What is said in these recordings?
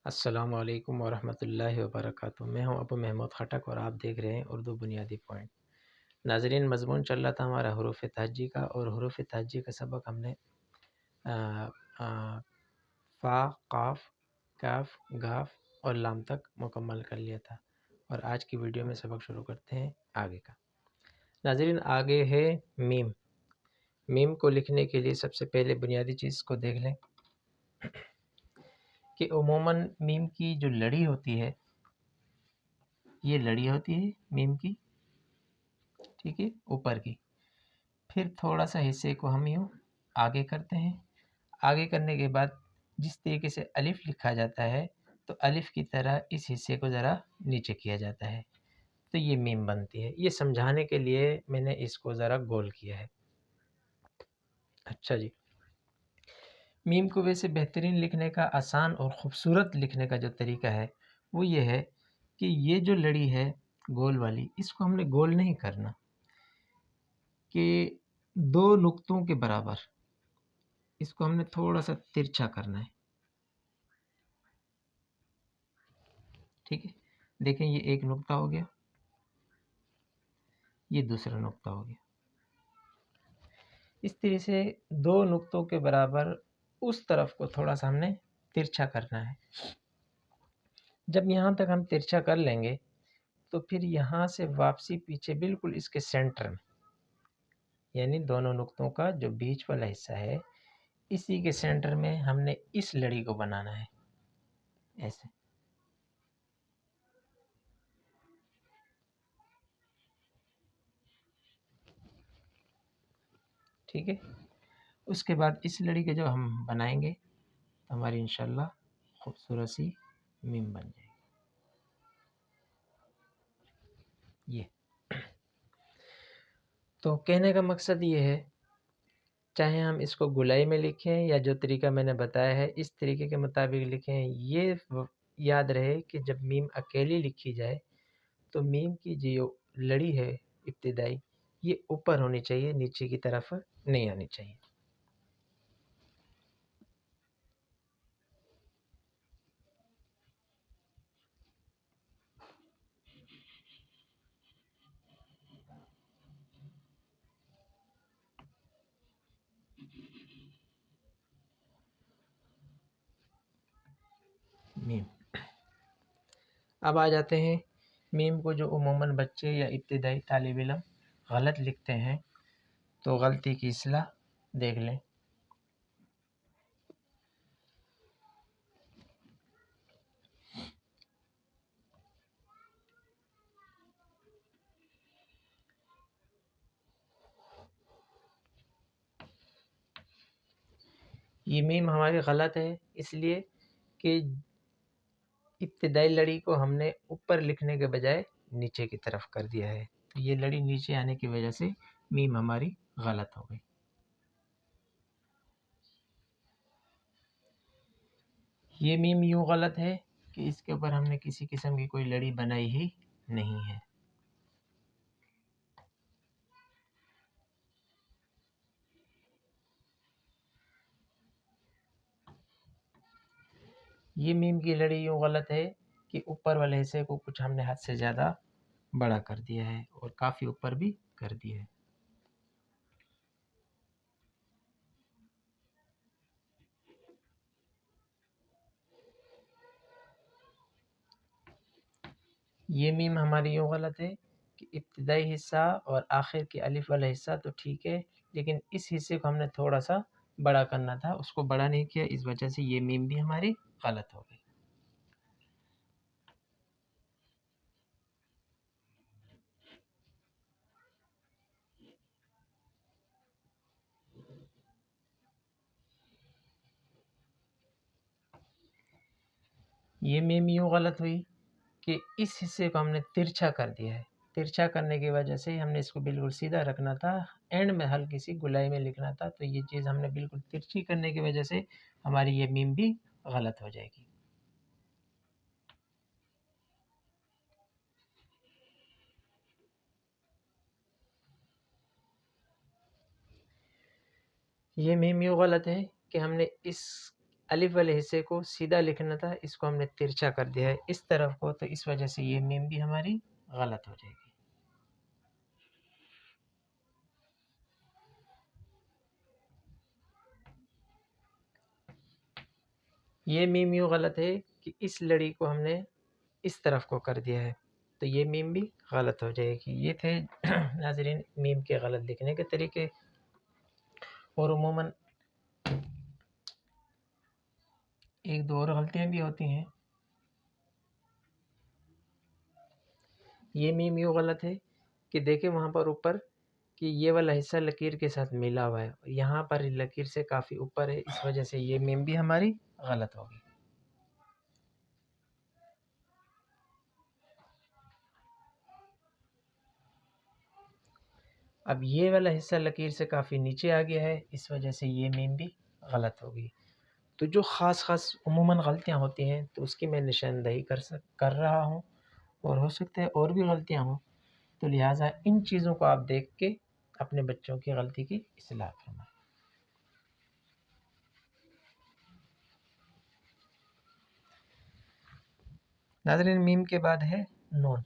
अस्सलामु अलैकुम वरहमतुल्लाहि वबरकातुहू। मैं हूं अबू महमूद खटक और आप देख रहे हैं उर्दू बुनियादी पॉइंट। नाजरीन, मज़मून चल रहा था हमारा हुरूफ़ तहज्जी का, और हुरूफ़ तहज्जी का सबक हमने आ, आ, फ़ा, क़ाफ़, काफ़, गाफ़ और लाम तक मुकम्मल कर लिया था। और आज की वीडियो में सबक शुरू करते हैं आगे का। नाजरीन, आगे है मीम। मीम को लिखने के लिए सबसे पहले बुनियादी चीज़ को देख लें कि उमूमन मीम की जो लड़ी होती है, ये लड़ी होती है मीम की, ठीक है, ऊपर की। फिर थोड़ा सा हिस्से को हम यूँ आगे करते हैं। आगे करने के बाद जिस तरीके से अलिफ लिखा जाता है, तो अलिफ की तरह इस हिस्से को ज़रा नीचे किया जाता है, तो ये मीम बनती है। ये समझाने के लिए मैंने इसको ज़रा गोल किया है। अच्छा जी, मीम को वैसे बेहतरीन लिखने का, आसान और ख़ूबसूरत लिखने का जो तरीका है वो ये है कि ये जो लड़ी है गोल वाली, इसको हमने गोल नहीं करना, कि दो नुक्तों के बराबर इसको हमने थोड़ा सा तिरछा करना है। ठीक है, देखें ये एक नुक्ता हो गया, ये दूसरा नुक्ता हो गया। इस तरह से दो नुक्तों के बराबर उस तरफ को थोड़ा सा हमने तिरछा करना है। जब यहाँ तक हम तिरछा कर लेंगे तो फिर यहाँ से वापसी पीछे बिल्कुल इसके सेंटर में, यानी दोनों नुक्तों का जो बीच वाला हिस्सा है, इसी के सेंटर में हमने इस लड़ी को बनाना है, ऐसे। ठीक है, उसके बाद इस लड़ी के जब हम बनाएंगे तो हमारी इंशाल्लाह खूबसूरत सी मीम बन जाएगी। ये तो कहने का मकसद ये है, चाहे हम इसको गुलाई में लिखें या जो तरीका मैंने बताया है इस तरीके के मुताबिक लिखें, ये याद रहे कि जब मीम अकेली लिखी जाए तो मीम की जो लड़ी है इब्तिदाई, ये ऊपर होनी चाहिए, नीचे की तरफ नहीं आनी चाहिए। मीम, अब आ जाते हैं मीम को जो उमूमन बच्चे या इब्तिदाई तालिब इल्म गलत लिखते हैं, तो गलती की इस्लाह देख लें। ये मीम हमारी गलत है इसलिए कि इब्तिदाई लड़ी को हमने ऊपर लिखने के बजाय नीचे की तरफ कर दिया है, तो ये लड़ी नीचे आने की वजह से मीम हमारी गलत हो गई। ये मीम यूँ गलत है कि इसके ऊपर हमने किसी किस्म की कोई लड़ी बनाई ही नहीं है। ये मीम की लड़ी यूँ गलत है कि ऊपर वाले हिस्से को कुछ हमने हद से ज़्यादा बड़ा कर दिया है और काफ़ी ऊपर भी कर दिया है। ये मीम हमारी यूँ गलत है कि इब्तिदाई हिस्सा और आखिर की अलिफ वाला हिस्सा तो ठीक है, लेकिन इस हिस्से को हमने थोड़ा सा बड़ा करना था, उसको बड़ा नहीं किया, इस वजह से ये मीम भी हमारी गलत हो गई। ये मीम यूँ गलत हुई कि इस हिस्से को हमने तिरछा कर दिया है। तिरछा करने की वजह से हमने इसको बिल्कुल सीधा रखना था, एंड में हल्की सी गुलाई में लिखना था, तो ये चीज़ हमने बिल्कुल तिरछी करने की वजह से हमारी ये मीम भी गलत हो जाएगी। ये मीम यूँ गलत है कि हमने इस अलिफ वाले हिस्से को सीधा लिखना था, इसको हमने तिरछा कर दिया है इस तरफ को, तो इस वजह से ये मीम भी हमारी गलत हो जाएगी। ये मीम यूँ गलत है कि इस लड़ी को हमने इस तरफ को कर दिया है, तो ये मीम भी गलत हो जाएगी। ये थे नाज़रीन मीम के गलत लिखने के तरीके। और उमूमन एक दो और गलतियाँ भी होती हैं। ये मीम यूँ गलत है कि देखिए वहाँ पर ऊपर कि ये वाला हिस्सा लकीर के साथ मिला हुआ है, और यहाँ पर लकीर से काफ़ी ऊपर है, इस वजह से ये मीम भी हमारी गलत होगी। अब ये वाला हिस्सा लकीर से काफ़ी नीचे आ गया है, इस वजह से ये मीम भी गलत होगी। तो जो ख़ास उमूमन गलतियाँ होती हैं तो उसकी मैं निशानदेही कर रहा हूँ, और हो सकता है और भी गलतियाँ हों, तो लिहाजा इन चीज़ों को आप देख के अपने बच्चों की गलती की इस्लाह फरमाएं। नाज़रीन मीम के बाद है नून।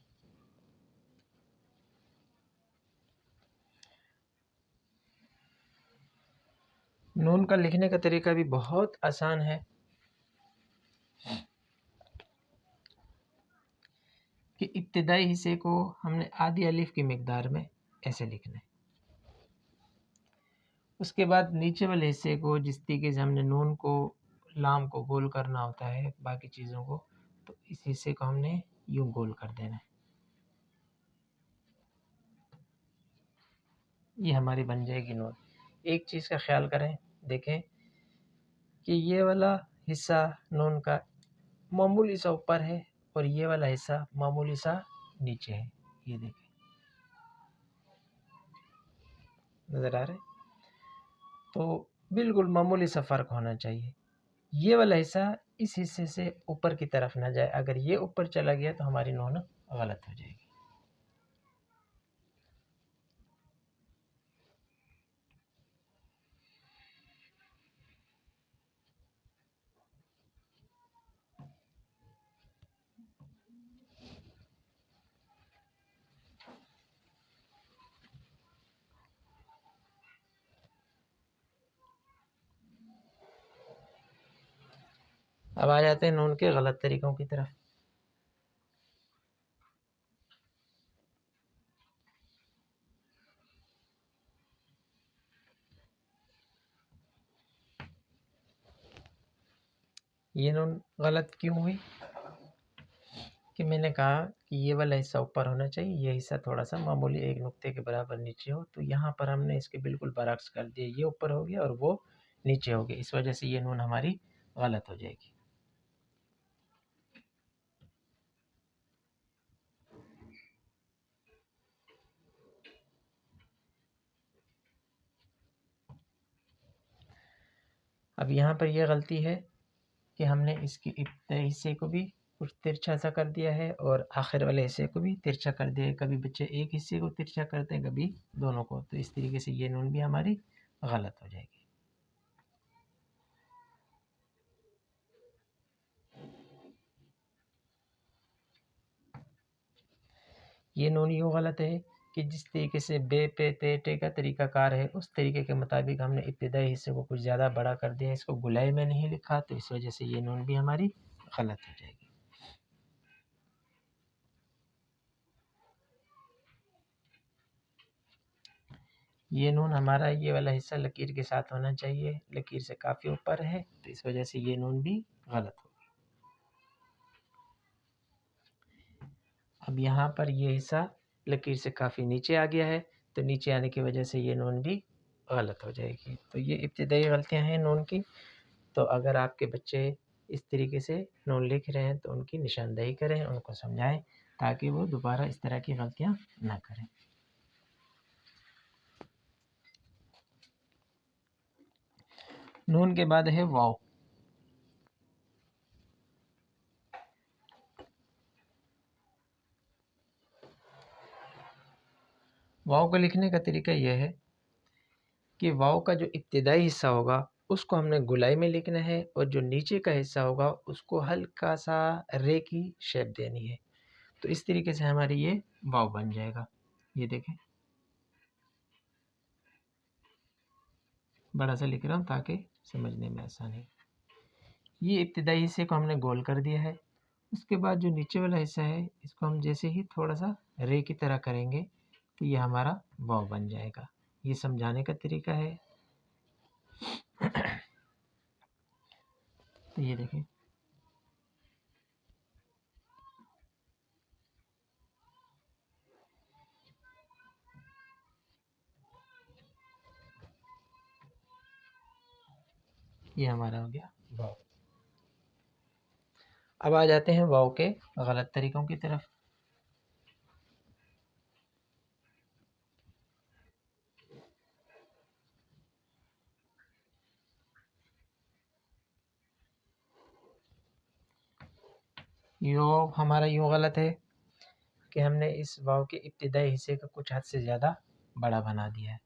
नून का लिखने का तरीका भी बहुत आसान है कि इब्तिदाई हिस्से को हमने आधी अलिफ की मिकदार में ऐसे लिखना है। उसके बाद नीचे वाले हिस्से को जिस तरीके से हमने नून को लाम को गोल करना होता है बाकी चीज़ों को, तो इस हिस्से को हमने यूँ गोल कर देना है। ये हमारी बन जाएगी नून। एक चीज़ का ख्याल करें, देखें कि ये वाला हिस्सा नून का मामूली सा ऊपर है और ये वाला हिस्सा मामूली सा नीचे है। ये देखें, नज़र आ रहा है? तो बिल्कुल मामूली सा फ़र्क होना चाहिए। ये वाला हिस्सा इस हिस्से से ऊपर की तरफ ना जाए, अगर ये ऊपर चला गया तो हमारी नून गलत हो जाएगी। अब आ जाते हैं नून के गलत तरीकों की तरफ। ये नून गलत क्यों हुई कि मैंने कहा कि ये वाला हिस्सा ऊपर होना चाहिए, ये हिस्सा थोड़ा सा मामूली एक नुक्ते के बराबर नीचे हो, तो यहाँ पर हमने इसके बिल्कुल बरअक्स कर दिया, ये ऊपर हो गया और वो नीचे हो गया, इस वजह से ये नून हमारी गलत हो जाएगी। अब यहाँ पर यह गलती है कि हमने इसके इब्तिदाई हिस्से को भी कुछ तिरछा सा कर दिया है और आखिर वाले हिस्से को भी तिरछा कर दिया है। कभी बच्चे एक हिस्से को तिरछा करते हैं, कभी दोनों को, तो इस तरीके से ये नून भी हमारी गलत हो जाएगी। ये नून यूँ गलत है कि जिस तरीके से बे पे ते टे का तरीका कार है, उस तरीके के मुताबिक हमने इब्तिदाई हिस्से को कुछ ज़्यादा बड़ा कर दिया, इसको गुलाई में नहीं लिखा, तो इस वजह से ये नून भी हमारी गलत हो जाएगी। ये नून हमारा ये वाला हिस्सा लकीर के साथ होना चाहिए, लकीर से काफ़ी ऊपर है, तो इस वजह से ये नून भी गलत हो। अब यहाँ पर ये हिस्सा लकीर से काफ़ी नीचे आ गया है, तो नीचे आने की वजह से ये नून भी गलत हो जाएगी। तो ये इब्तिदाई गलतियाँ हैं नून की। तो अगर आपके बच्चे इस तरीके से नून लिख रहे हैं तो उनकी निशानदेही करें, उनको समझाएं ताकि वो दोबारा इस तरह की गलतियाँ ना करें। नून के बाद है वाव। वाव को लिखने का तरीका यह है कि वाव का जो इब्तिदाई हिस्सा होगा उसको हमने गोलाई में लिखना है और जो नीचे का हिस्सा होगा उसको हल्का सा रे की शेप देनी है। तो इस तरीके से हमारी ये वाव बन जाएगा। ये देखें, बड़ा सा लिख रहा हूँ ताकि समझने में आसानी। ये इब्तिदाई हिस्से को हमने गोल कर दिया है। उसके बाद जो नीचे वाला हिस्सा है इसको हम जैसे ही थोड़ा सा रे की तरह करेंगे तो ये हमारा वाव बन जाएगा। ये समझाने का तरीका है। तो ये देखें, ये हमारा हो गया वाव। अब आ जाते हैं वाव के गलत तरीकों की तरफ। यो हमारा यूँ गलत है कि हमने इस वाव के इब्तिदाई हिस्से का कुछ हद से ज़्यादा बड़ा बना दिया है।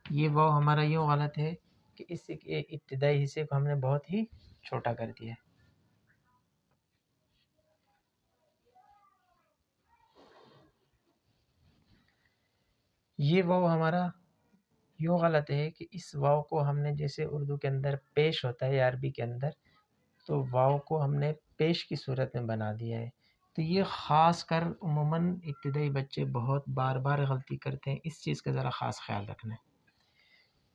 ये वाव हमारा यूँ गलत है कि इस इब्तिदाई हिस्से को हमने बहुत ही छोटा कर दिया है। ये वाव हमारा यूँ गलत है कि इस वाव को हमने जैसे उर्दू के अंदर पेश होता है या अरबी के अंदर, तो वाव को हमने पेश की सूरत में बना दिया है। तो ये ख़ास कर उमूमन इब्तिदाई बच्चे बहुत बार बार गलती करते हैं। इस चीज़ का ज़रा ख़ास ख्याल रखना है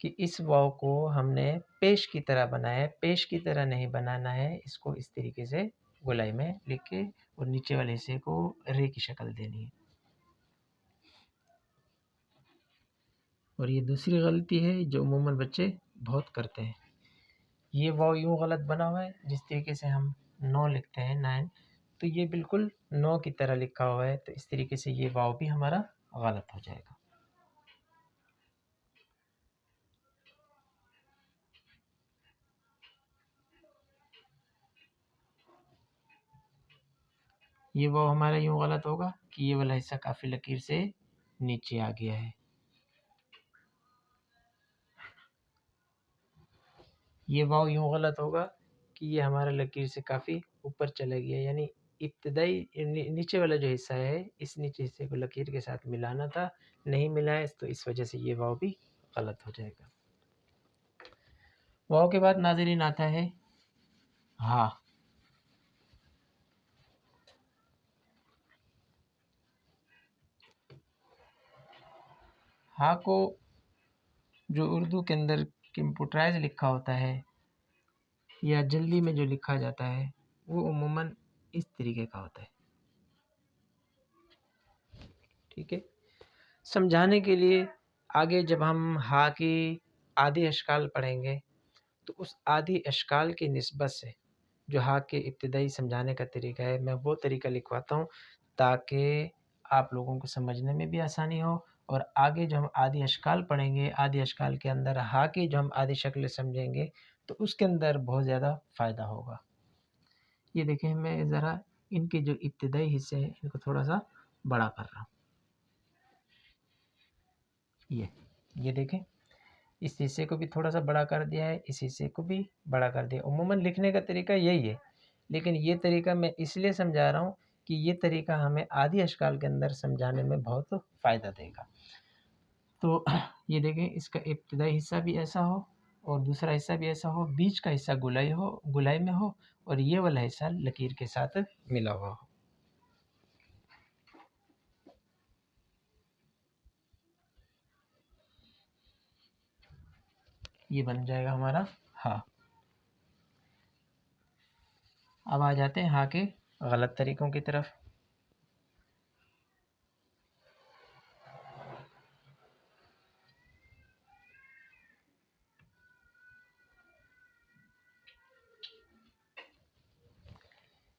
कि इस वाव को हमने पेश की तरह बनाया है, पेश की तरह नहीं बनाना है। इसको इस तरीके से गोलाई में लिख के और नीचे वाले हिस्से को रे की शक्ल देनी है। और ये दूसरी गलती है जो उमूमन बच्चे बहुत करते हैं। ये वाव यूँ गलत बना हुआ है, जिस तरीके से हम 9 लिखते हैं 9, तो ये बिल्कुल 9 की तरह लिखा हुआ है। तो इस तरीके से ये वाव भी हमारा गलत हो जाएगा। ये वाव हमारा यूँ गलत होगा कि ये वाला हिस्सा काफ़ी लकीर से नीचे आ गया है। ये वाव यूँ गलत होगा कि ये हमारा लकीर से काफ़ी ऊपर चला गया, यानी इब्तिदाई नीचे वाला जो हिस्सा है इस नीचे हिस्से को लकीर के साथ मिलाना था, नहीं मिला है, तो इस वजह से ये वाव भी गलत हो जाएगा। वाव के बाद नाज़रीन आता है हाँ। हाँ को जो उर्दू के अंदर कंप्यूटराइज लिखा होता है या जल्दी में जो लिखा जाता है वो उमूमन इस तरीके का होता है। ठीक है, समझाने के लिए आगे जब हम हा की आदि अशकाल पढ़ेंगे तो उस आदि अशकाल की निस्बत से जो हा के इब्तिदाई समझाने का तरीका है मैं वो तरीका लिखवाता हूँ ताकि आप लोगों को समझने में भी आसानी हो। और आगे जो हम आदि अशकाल पढ़ेंगे, आदि अशकाल के अंदर हा की जो हम आदि शक्ल समझेंगे तो उसके अंदर बहुत ज़्यादा फ़ायदा होगा। ये देखें, मैं ज़रा इनके जो इब्तिदाई हिस्से हैं इनको थोड़ा सा बड़ा कर रहा हूँ। ये देखें, इस हिस्से को भी थोड़ा सा बड़ा कर दिया है, इस हिस्से को भी बड़ा कर दिया। उमूमन लिखने का तरीका यही है, लेकिन ये तरीका मैं इसलिए समझा रहा हूँ कि ये तरीका हमें आदि अशकाल के अंदर समझाने में बहुत फ़ायदा देगा। तो ये देखें, इसका इब्तिदाई हिस्सा भी ऐसा हो और दूसरा हिस्सा भी ऐसा हो, बीच का हिस्सा गुलाई में हो और ये वाला हिस्सा लकीर के साथ मिला हुआ हो। ये बन जाएगा हमारा हाँ। अब आ जाते हैं हाँ के गलत तरीकों की तरफ।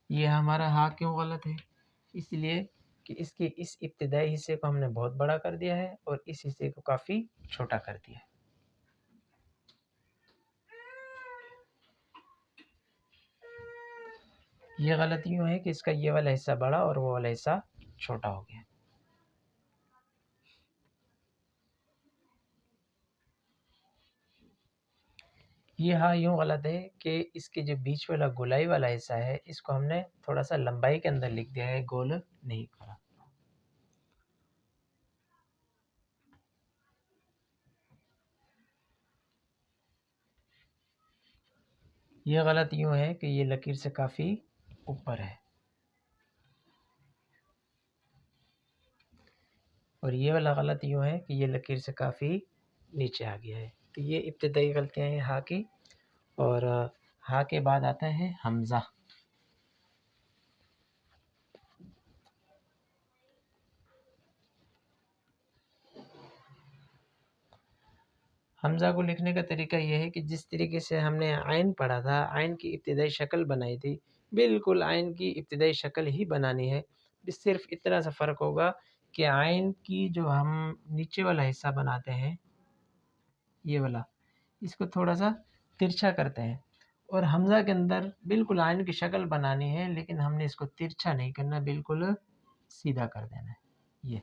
ये हमारा हाँ क्यों गलत है? इसलिए कि इसके इस इब्तिदाई हिस्से को हमने बहुत बड़ा कर दिया है और इस हिस्से को काफ़ी छोटा कर दिया है। ये गलती यूँ है कि इसका ये वाला हिस्सा बड़ा और वो वाला हिस्सा छोटा हो गया। ये हाँ यूँ गलत है कि इसके जो बीच वाला गोलाई वाला हिस्सा है इसको हमने थोड़ा सा लंबाई के अंदर लिख दिया है, गोल नहीं करा। ये गलत यूँ है कि ये लकीर से काफ़ी ऊपर है, और ये वाला गलत यूँ है कि ये लकीर से काफ़ी नीचे आ गया है। तो ये इब्तदाई गलतियाँ हैं हा की। और हा के बाद आता है हमज़ा। हमज़ा को लिखने का तरीका ये है कि जिस तरीके से हमने आइन पढ़ा था, आइन की इब्तदाई शक्ल बनाई थी, बिल्कुल आइन की इब्तदाई शक्ल ही बनानी है। सिर्फ इतना सा फ़र्क होगा कि आइन की जो हम नीचे वाला हिस्सा बनाते हैं, ये वाला, इसको थोड़ा सा तिरछा करते हैं, और हमज़ा के अंदर बिल्कुल आइन की शक्ल बनानी है, लेकिन हमने इसको तिरछा नहीं करना, बिल्कुल सीधा कर देना है। ये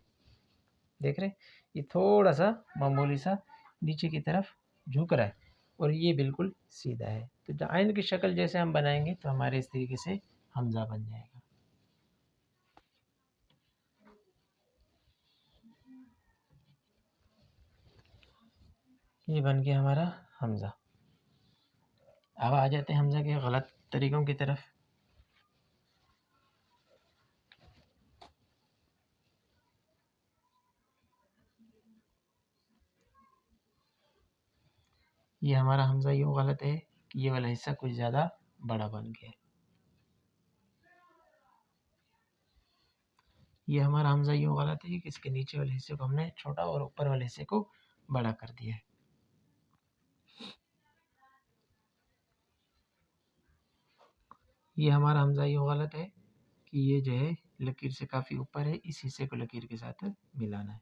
देख रहे हैं, ये थोड़ा सा मामूली सा नीचे की तरफ झुक रहा है, और ये बिल्कुल सीधा है। तो जो आइन की शक्ल जैसे हम बनाएंगे तो हमारे इस तरीके से हमज़ा बन जाएगा। ये बन गया हमारा हमज़ा। अब आ जाते हैं हमज़ा के गलत तरीक़ों की तरफ। ये हमारा हमज़ा यूँ गलत है कि ये वाला हिस्सा कुछ ज़्यादा बड़ा बन गया है। ये हमारा हमज़ा यूँ गलत है कि इसके नीचे वाले हिस्से को हमने छोटा और ऊपर वाले हिस्से को बड़ा कर दिया है। ये हमारा हमज़ा यूँ गलत है कि ये जो है लकीर से काफ़ी ऊपर है, इस हिस्से को लकीर के साथ मिलाना है।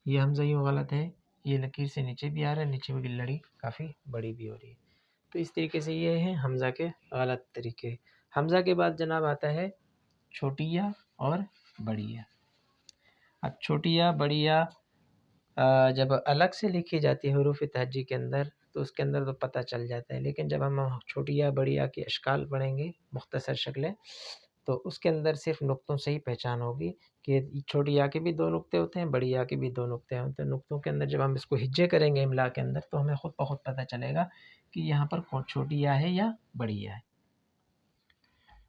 ये हमज़ा यूँ गलत है, ये लकीर से नीचे भी आ रहा है, नीचे वाली लड़ी काफ़ी बड़ी भी हो रही है। तो इस तरीके से ये हैं हमज़ा के गलत तरीके। हमज़ा के बाद जनाब आता है छोटी या और बड़ी या। अब छोटी या बड़ी या जब अलग से लिखी जाती है हुरूफ़ तहज्जी के अंदर तो उसके अंदर तो पता चल जाता है, लेकिन जब हम छोटी या बड़ी या की अशकाल पढ़ेंगे, मुख्तसर शक्लें, तो उसके अंदर सिर्फ नुक्तों से ही पहचान होगी कि छोटी या के भी दो नुक्ते होते हैं, बड़ी या के भी दो नुक्ते होते हैं। नुक्तों के अंदर जब हम इसको हिज्जे करेंगे इमला के अंदर तो हमें खुद ब खुद पता चलेगा कि यहाँ पर कौन छोटी या है या बड़ी या है।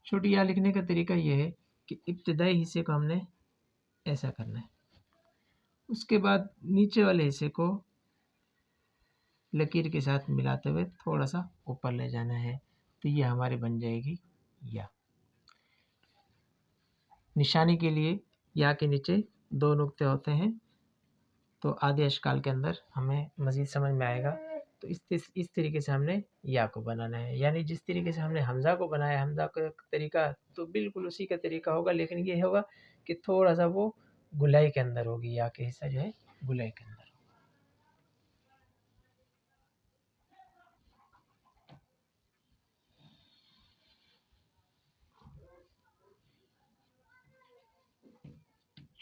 छोटी या लिखने का तरीका ये है कि इब्तदाई हिस्से को हमने ऐसा करना है, उसके बाद नीचे वाले हिस्से को लकीर के साथ मिलाते हुए थोड़ा सा ऊपर ले जाना है, तो ये हमारी बन जाएगी या। निशानी के लिए या के नीचे दो नुक्ते होते हैं, तो आधे अशकाल के अंदर हमें मज़ीद समझ में आएगा। तो इस तरीके से हमने या को बनाना है, यानी जिस तरीके से हमने हमज़ा को बनाया, हमज़ा का तरीका तो बिल्कुल उसी का तरीका होगा, लेकिन ये होगा कि थोड़ा सा वो गुलाई के अंदर होगी, या के हिस्सा जो है गुलाई के अंदर।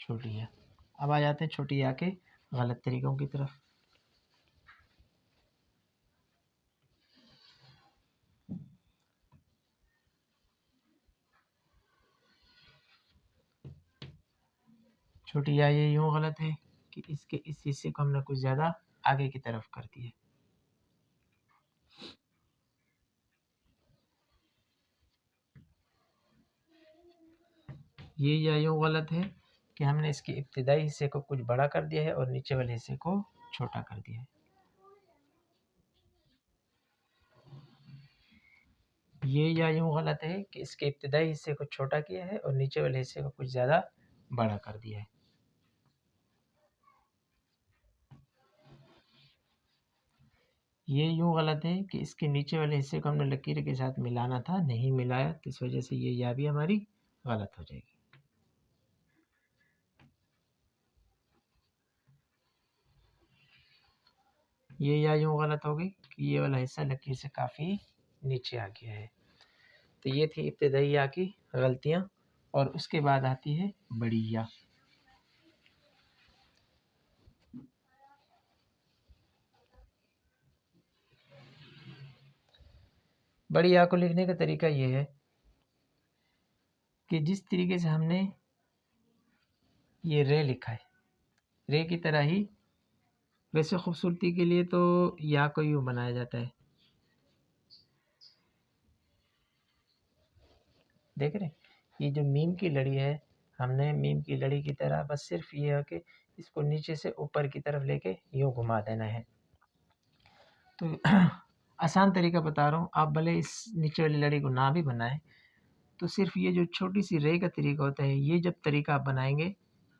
छोटी या। अब आ जाते हैं छोटी या के गलत तरीक़ों की तरफ। छोटी या ये यूँ गलत है कि इसके इस हिस्से को हमने कुछ ज़्यादा आगे की तरफ कर दिया। ये या यूँ गलत है कि हमने इसके इब्तिदाई हिस्से को कुछ बड़ा कर दिया है और नीचे वाले हिस्से को छोटा कर दिया है। ये या यूँ गलत है कि इसके इब्तिदाई हिस्से को छोटा किया है और नीचे वाले हिस्से को कुछ ज़्यादा बड़ा कर दिया है। ये यूँ गलत है कि इसके नीचे वाले हिस्से को हमने लकीर के साथ मिलाना था, नहीं मिलाया, तो इस वजह से ये या भी हमारी गलत हो जाएगी। ये या यूँ गलत हो गई कि ये वाला हिस्सा लकीर से काफ़ी नीचे आ गया है। तो ये थी इब्तिदाई या की गलतियाँ, और उसके बाद आती है बड़ी या। बड़ी या को लिखने का तरीका ये है कि जिस तरीके से हमने ये रे लिखा है, रे की तरह ही वैसे खूबसूरती के लिए तो या को यूँ बनाया जाता है। देख रहे हैं? ये जो मीम की लड़ी है, हमने मीम की लड़ी की तरह बस सिर्फ ये है कि इसको नीचे से ऊपर की तरफ लेके यूँ घुमा देना है। तो आसान तरीका बता रहा हूँ, आप भले इस नीचे वाली लड़ी को ना भी बनाएं, तो सिर्फ ये जो छोटी सी रे का तरीका होता है, ये जब तरीका आप बनाएंगे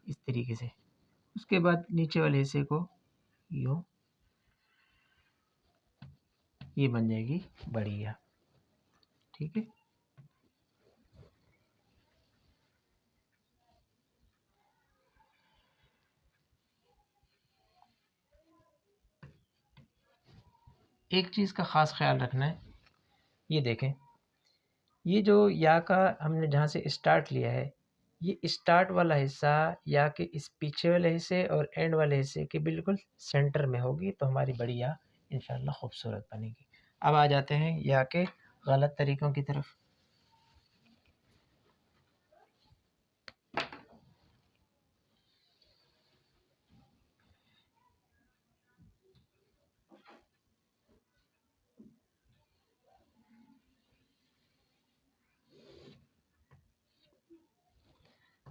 इस तरीके से, उसके बाद नीचे वाले हिस्से को यूँ, ये बन जाएगी बड़ी या। ठीक है। एक चीज़ का ख़ास ख्याल रखना है, ये देखें, ये जो या का हमने जहाँ से स्टार्ट लिया है, ये स्टार्ट वाला हिस्सा या के इस पीछे वाले हिस्से और एंड वाले हिस्से के बिल्कुल सेंटर में होगी, तो हमारी बड़ी या इंशाल्लाह खूबसूरत बनेगी। अब आ जाते हैं या के गलत तरीक़ों की तरफ।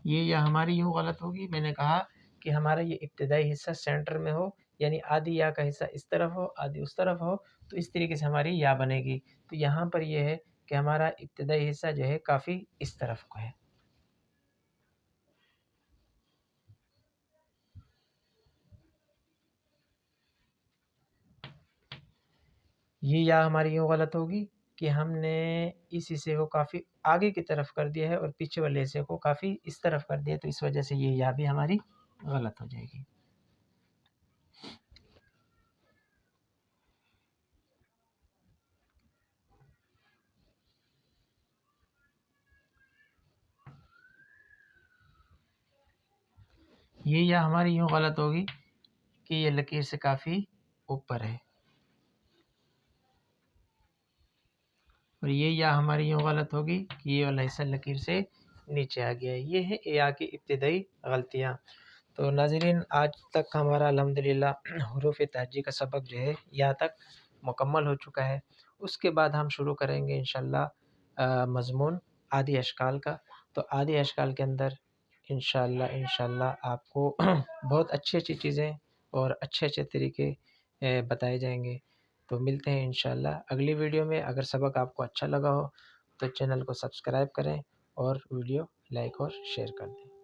ये या हमारी यूँ गलत होगी, मैंने कहा कि हमारा ये इब्तिदाई हिस्सा सेंटर में हो, यानी आधी या का हिस्सा इस तरफ हो, आधी उस तरफ हो, तो इस तरीके से हमारी या बनेगी। तो यहाँ पर ये है कि हमारा इब्तिदाई हिस्सा जो है काफ़ी इस तरफ को है। ये या हमारी यूँ गलत होगी कि हमने इस हिस्से को काफ़ी आगे की तरफ कर दिया है और पीछे वाले हिस्से को काफ़ी इस तरफ कर दिया है, तो इस वजह से ये या भी हमारी गलत हो जाएगी। ये या हमारी यूँ गलत होगी कि ये लकीर से काफ़ी ऊपर है, और ये या हमारी यूँ गलत होगी कि ये वाला हिस्सा लकीर से नीचे आ गया है। ये है या की इब्तिदाई गलतियाँ। तो नाज़रीन, आज तक हमारा अल्हम्दुलिल्लाह हुरूफ़ तहज्जी का सबक जो है यहाँ तक मुकम्मल हो चुका है। उसके बाद हम शुरू करेंगे इंशाअल्लाह मज़मून आदि अशकाल का। तो आदि अशकाल के अंदर इंशाअल्लाह आपको बहुत अच्छी-अच्छी चीज़ें और अच्छे-अच्छे तरीके बताए जाएँगे। तो मिलते हैं इंशाअल्लाह अगली वीडियो में। अगर सबक आपको अच्छा लगा हो तो चैनल को सब्सक्राइब करें और वीडियो लाइक और शेयर कर दें।